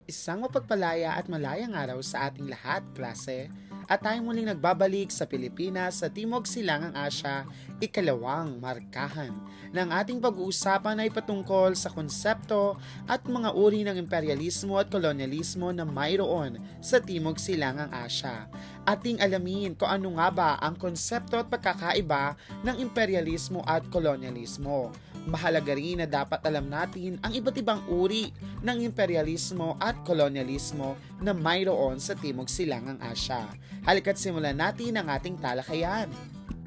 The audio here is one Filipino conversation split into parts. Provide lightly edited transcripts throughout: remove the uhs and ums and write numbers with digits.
Isang mapagpalaya at malayang araw sa ating lahat, klase. At tayong muling nagbabalik sa Pilipinas sa Timog Silangang Asya, ikalawang markahan. Ng ating pag-uusapan ay patungkol sa konsepto at mga uri ng imperialismo at kolonyalismo na mayroon sa Timog Silangang Asya. Ating alamin kung ano nga ba ang konsepto at pagkakaiba ng imperialismo at kolonyalismo. Mahalaga rin na dapat alam natin ang iba't ibang uri ng imperialismo at kolonyalismo na mayroon sa Timog Silangang Asya. Halika't simulan natin ang ating talakayan.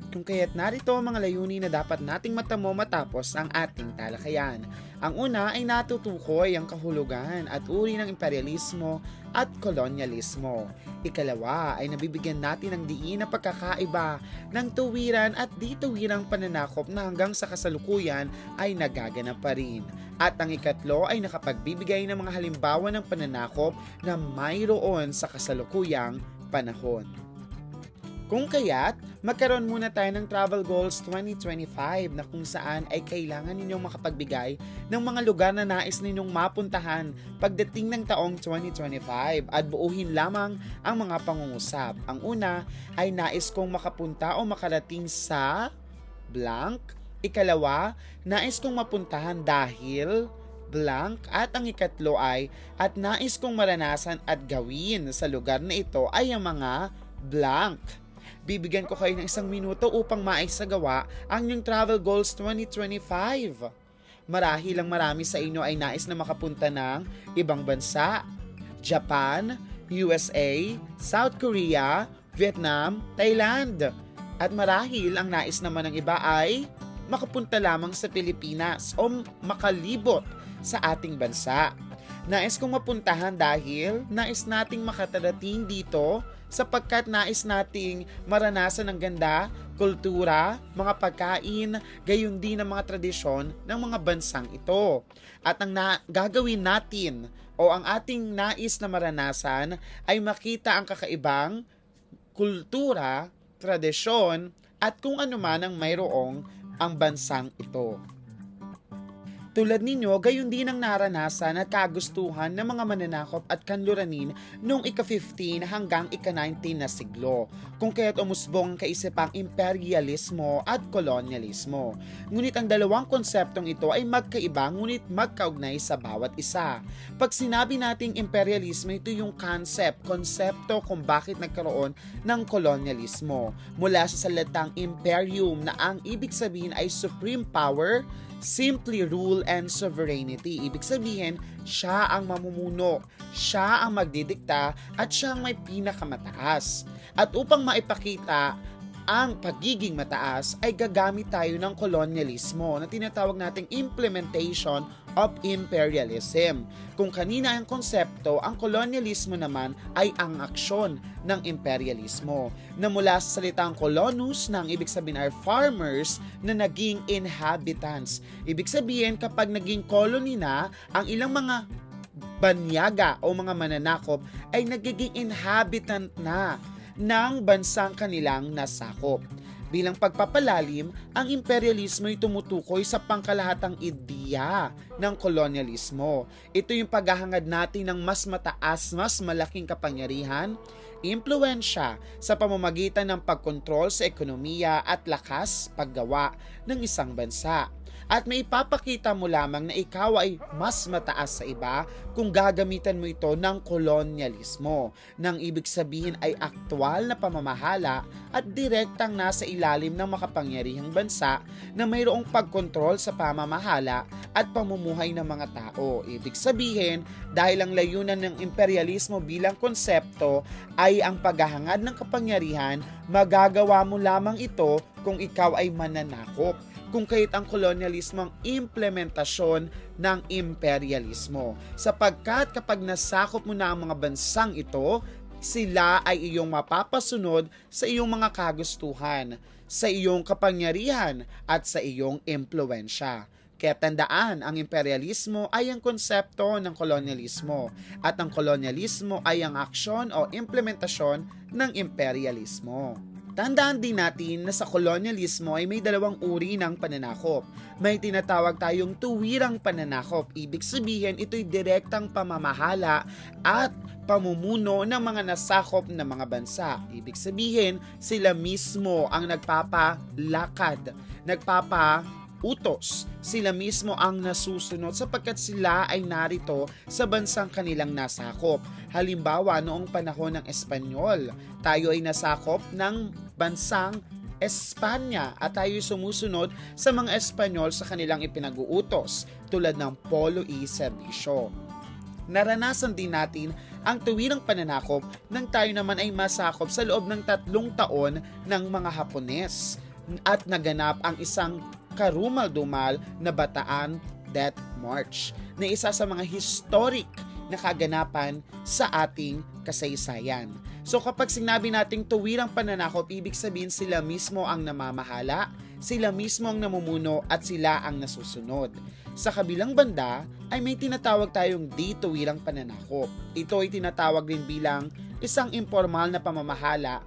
Kung kaya't narito ang mga layunin na dapat nating matamo matapos ang ating talakayan. Ang una ay natutukoy ang kahulugan at uri ng imperialismo at kolonyalismo. Ikalawa ay nabibigyan natin ng diin na pagkakaiba ng tuwiran at di-tuwirang pananakop na hanggang sa kasalukuyan ay nagaganap pa rin. At ang ikatlo ay nakapagbibigay ng mga halimbawa ng pananakop na mayroon sa kasalukuyang panahon. Kung kaya't, magkaroon muna tayo ng Travel Goals 2025 na kung saan ay kailangan ninyong makapagbigay ng mga lugar na nais ninyong mapuntahan pagdating ng taong 2025 at buuhin lamang ang mga pangungusap. Ang una ay nais kong makapunta o makarating sa blank. Ikalawa, nais kong mapuntahan dahil blank. At ang ikatlo ay at nais kong maranasan at gawin sa lugar na ito ay ang mga blank. Bibigyan ko kayo ng 1 minuto upang maisagawa ang inyong Travel Goals 2025. Marahil ang marami sa inyo ay nais na makapunta ng ibang bansa, Japan, USA, South Korea, Vietnam, Thailand. At marahil ang nais naman ng iba ay makapunta lamang sa Pilipinas o makalibot sa ating bansa. Nais kong mapuntahan dahil nais nating makatarating dito sapagkat nais nating maranasan ng ganda, kultura, mga pagkain, gayon din ang mga tradisyon ng mga bansang ito. At ang gagawin natin o ang ating nais na maranasan ay makita ang kakaibang kultura, tradisyon at kung ano man ang mayroong ang bansang ito. Tulad ninyo, gayon din ang naranasan at kagustuhan ng mga mananakop at kanluranin noong ika-15 hanggang ika-19 na siglo, kung kaya't umusbong ang kaisipang imperialismo at kolonyalismo. Ngunit ang dalawang konseptong ito ay magkaiba ngunit magkaugnay sa bawat isa. Pag sinabi nating imperialismo, ito yung konsepto kung bakit nagkaroon ng kolonyalismo. Mula sa salitang imperium na ang ibig sabihin ay supreme power, simply rule and sovereignty. Ibig sabihin, siya ang mamumuno, siya ang magdidikta at siya ang may pinakamataas. At upang maipakita ang pagiging mataas ay gagamit tayo ng kolonyalismo na tinatawag nating implementation of imperialism. Kung kanina ang konsepto, ang kolonyalismo naman ay ang aksyon ng imperialismo na mula sa salitang colonus na ang ibig sabihin ay farmers na naging inhabitants. Ibig sabihin kapag naging colony na ang ilang mga banyaga o mga mananakop ay nagiging inhabitant na ng bansang kanilang nasakop. Bilang pagpapalalim, ang imperialismo ay tumutukoy sa pangkalahatang ideya ng kolonyalismo. Ito yung paghahangad natin ng mas mataas, mas malaking kapangyarihan, impluwensya sa pamamagitan ng pagkontrol sa ekonomiya at lakas paggawa ng isang bansa. At may ipapakita mo lamang na ikaw ay mas mataas sa iba kung gagamitan mo ito ng kolonyalismo, nang ibig sabihin ay aktwal na pamamahala at direktang nasa ilalim ng makapangyarihang bansa na mayroong pagkontrol sa pamamahala at pamumuhay ng mga tao. Ibig sabihin, dahil ang layunan ng imperialismo bilang konsepto ay ang paghahangad ng kapangyarihan, magagawa mo lamang ito kung ikaw ay mananakop. Kung kaya't ang kolonyalismo ang implementasyon ng imperialismo. Sapagkat kapag nasakop mo na ang mga bansang ito, sila ay iyong mapapasunod sa iyong mga kagustuhan, sa iyong kapangyarihan at sa iyong impluwensya. Kaya tandaan, ang imperialismo ay ang konsepto ng kolonyalismo at ang kolonyalismo ay ang aksyon o implementasyon ng imperialismo. Tandaan din natin na sa kolonyalismo ay may dalawang uri ng pananakop. May tinatawag tayong tuwirang pananakop. Ibig sabihin, ito'y direktang pamamahala at pamumuno ng mga nasakop na mga bansa. Ibig sabihin, sila mismo ang nagpapalakad, nagpapautos. Sila mismo ang nasusunod sapagkat sila ay narito sa bansang kanilang nasakop. Halimbawa, noong panahon ng Espanyol, tayo ay nasakop ng bansang Espanya at tayo sumusunod sa mga Espanyol sa kanilang ipinag-uutos tulad ng Polo y Servisyo. Naranasan din natin ang tuwirang pananakop nang tayo naman ay masakop sa loob ng 3 taon ng mga Hapones at naganap ang isang karumal-dumal na Bataan Death March na isa sa mga historic na kaganapan sa ating kasaysayan. So kapag sinabi nating tuwirang pananakop, ibig sabihin sila mismo ang namamahala, sila mismo ang namumuno at sila ang nasusunod. Sa kabilang banda ay may tinatawag tayong di tuwirang pananakop. Ito ay tinatawag din bilang isang informal na pamamahala,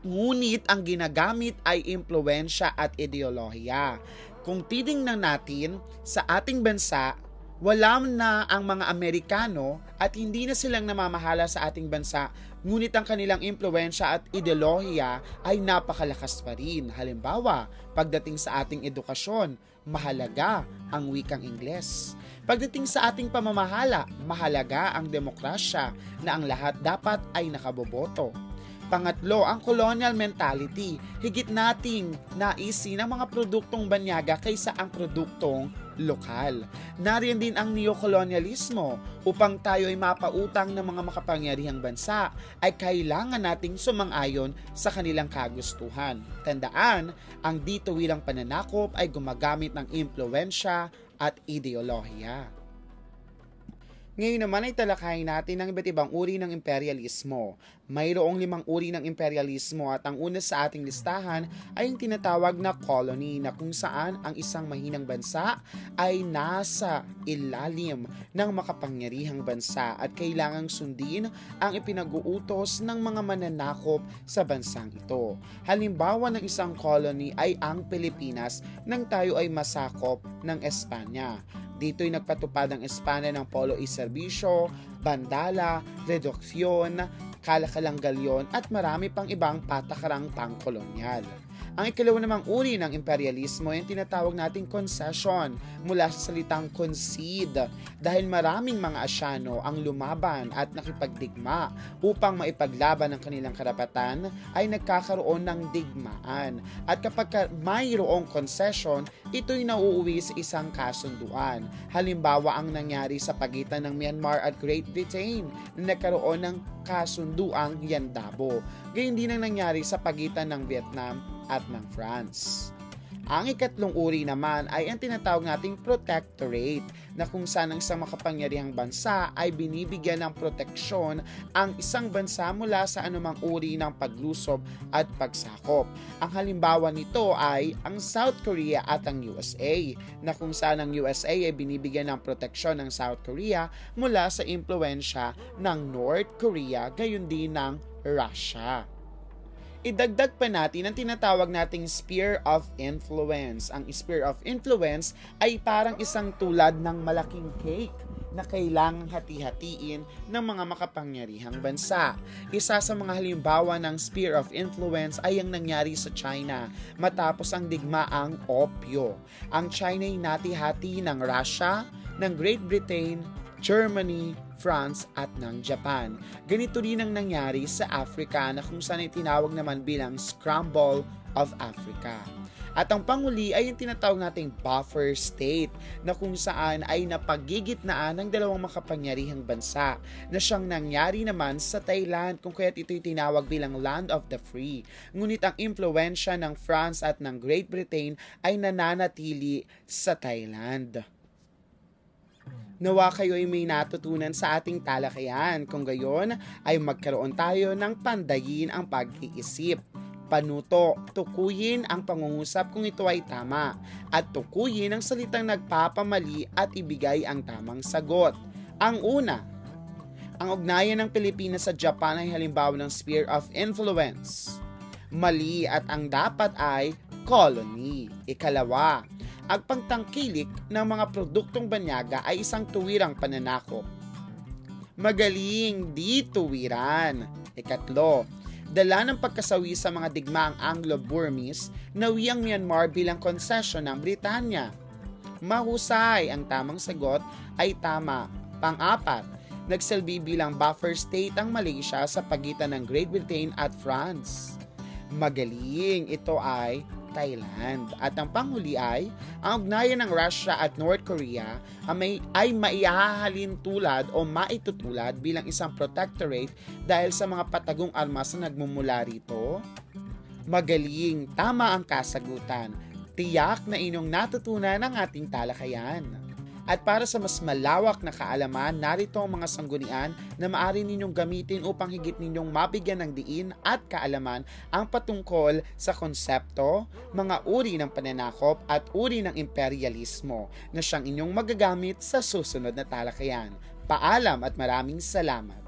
ngunit ang ginagamit ay impluwensya at ideolohiya. Kung titingnan natin sa ating bansa, wala na ang mga Amerikano at hindi na silang namamahala sa ating bansa, ngunit ang kanilang impluwensya at ideolohiya ay napakalakas pa rin. Halimbawa, pagdating sa ating edukasyon, mahalaga ang wikang Ingles. Pagdating sa ating pamamahala, mahalaga ang demokrasya na ang lahat dapat ay nakaboboto. Pangatlo, ang colonial mentality. Higit nating naisin ang mga produktong banyaga kaysa ang produktong lokal. Nariyan din ang neocolonialismo. Upang tayo ay mapautang ng mga makapangyarihang bansa, ay kailangan nating sumang-ayon sa kanilang kagustuhan. Tandaan, ang dito wilang pananakop ay gumagamit ng impluwensya at ideolohiya. Ngayon naman ay talakayin natin ang iba't ibang uri ng imperialismo. Mayroong 5 uri ng imperialismo at ang una sa ating listahan ay ang tinatawag na colony na kung saan ang isang mahinang bansa ay nasa ilalim ng makapangyarihang bansa at kailangang sundin ang ipinag-uutos ng mga mananakop sa bansang ito. Halimbawa ng isang colony ay ang Pilipinas nang tayo ay masakop ng Espanya. Dito'y nagpatupad ang Espanya ng Polo y Servisyo, Bandala, Reduksyon, Kalakalang Galyon at marami pang ibang patakarang pangkolonyal. Ang ikalawa namang uri ng imperialismo ay ang tinatawag nating concession mula sa salitang concede dahil maraming mga Asyano ang lumaban at nakipagdigma upang maipaglaban ang kanilang karapatan ay nagkakaroon ng digmaan. At kapag mayroong concession, ito'y nauuwi sa isang kasunduan. Halimbawa ang nangyari sa pagitan ng Myanmar at Great Britain na nagkaroon ng kasunduang Yandabo. Gayun din ang nangyari sa pagitan ng Vietnam at ng France. Ang ikatlong uri naman ay ang tinatawag nating protectorate na kung saan ang isang makapangyarihang bansa ay binibigyan ng proteksyon ang isang bansa mula sa anumang uri ng paglusob at pagsakop. Ang halimbawa nito ay ang South Korea at ang USA na kung saan ang USA ay binibigyan ng proteksyon ng South Korea mula sa impluwensya ng North Korea gayon din ng Russia. Idagdag pa natin ang tinatawag nating sphere of influence. Ang sphere of influence ay parang isang tulad ng malaking cake na kailangang hati-hatiin ng mga makapangyarihang bansa. Isa sa mga halimbawa ng sphere of influence ay ang nangyari sa China matapos ang digmaang Opyo. Ang China ay nati-hati ng Russia, ng Great Britain, Germany, France at ng Japan. Ganito rin ang nangyari sa Africa na kung saan ay tinawag naman bilang Scramble of Africa. At ang panguli ay yung tinatawag nating buffer state na kung saan ay napagigitnaan ng dalawang makapangyarihang bansa na siyang nangyari naman sa Thailand kung kaya't ito'y tinawag bilang Land of the Free. Ngunit ang impluwensya ng France at ng Great Britain ay nananatili sa Thailand. Nawa kayo ay may natutunan sa ating talakayan. Kung gayon ay magkaroon tayo ng pandayin ang pag-iisip. Panuto, tukuyin ang pangungusap kung ito ay tama. At tukuyin ang salitang nagpapamali at ibigay ang tamang sagot. Ang una, ang ugnayan ng Pilipinas sa Japan ay halimbawa ng sphere of influence. Mali at ang dapat ay colony. Ikalawa, ang pagtangkilik ng mga produktong banyaga ay isang tuwirang pananakop. Magaling di tuwiran. Ikatlo, dala ng pagkasawi sa mga digmaang Anglo-Burmese, nawi ang Myanmar bilang konsesyon ng Britanya. Mahusay, ang tamang sagot ay tama. Pang-apat, nagsilbi bilang buffer state ang Malaysia sa pagitan ng Great Britain at France. Magaling, ito ay Thailand. At ang panghuli ay, ang ugnayan ng Russia at North Korea ay maihahalin tulad o maitutulad bilang isang protectorate dahil sa mga patagong armas na nagmumula rito. Magaling, tama ang kasagutan. Tiyak na inyong natutunan ang ating talakayan. At para sa mas malawak na kaalaman, narito ang mga sanggunian na maaari ninyong gamitin upang higit ninyong mabigyan ng diin at kaalaman ang patungkol sa konsepto, mga uri ng pananakop at uri ng imperialismo na siyang inyong magagamit sa susunod na talakayan. Paalam at maraming salamat!